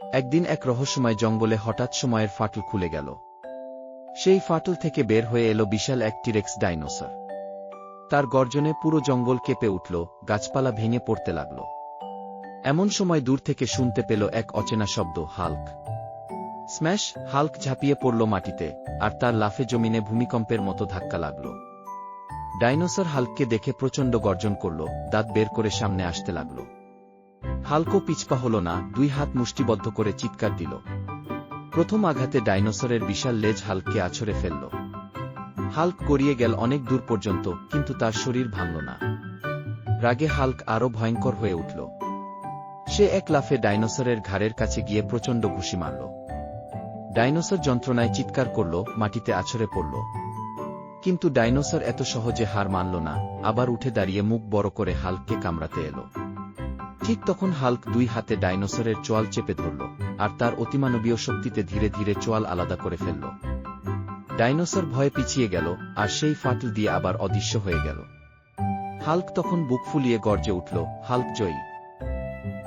একদিন এক রহস্যময় জঙ্গলে হঠাৎ সময়ের ফাটল খুলে গেল। সেই ফাটল থেকে বের হয়ে এলো বিশাল এক টিরেক্স ডাইনোসর। তার গর্জনে পুরো জঙ্গল কেঁপে উঠল, গাছপালা ভেঙে পড়তে লাগল। এমন সময় দূর থেকে শুনতে পেল এক অচেনা শব্দ, হাল্ক। স্ম্যাশ! হাল্ক ঝাঁপিয়ে পড়ল মাটিতে, আর তার লাফে জমিনে ভূমিকম্পের মতো ধাক্কা লাগল। ডাইনোসর হাল্ককে দেখে প্রচণ্ড গর্জন করল, দাঁত বের করে সামনে আসতে লাগল। হাল্কও পিছপা হল না, দুই হাত মুষ্টিবদ্ধ করে চিৎকার দিল। প্রথম আঘাতে ডাইনোসরের বিশাল লেজ হাল্ককে আছড়ে ফেলল। হাল্ক গড়িয়ে গেল অনেক দূর পর্যন্ত, কিন্তু তার শরীর ভাঙল না। রাগে হাল্ক আরও ভয়ঙ্কর হয়ে উঠল। সে এক লাফে ডাইনোসরের ঘাড়ের কাছে গিয়ে প্রচণ্ড ঘুষি মারল। ডাইনোসর যন্ত্রণায় চিৎকার করল, মাটিতে আছড়ে পড়ল। কিন্তু ডাইনোসর এত সহজে হার মানল না, আবার উঠে দাঁড়িয়ে মুখ বড় করে হাল্ককে কামড়াতে এলো। ঠিক তখন হাল্ক দুই হাতে ডাইনোসরের চোয়াল চেপে ধরল, আর তার অতিমানবীয় শক্তিতে ধীরে ধীরে চোয়াল আলাদা করে ফেলল। ডাইনোসর ভয়ে পিছিয়ে গেল, আর সেই ফাটল দিয়ে আবার অদৃশ্য হয়ে গেল। হাল্ক তখন বুক ফুলিয়ে গর্জে উঠল, হাল্ক জয়ী।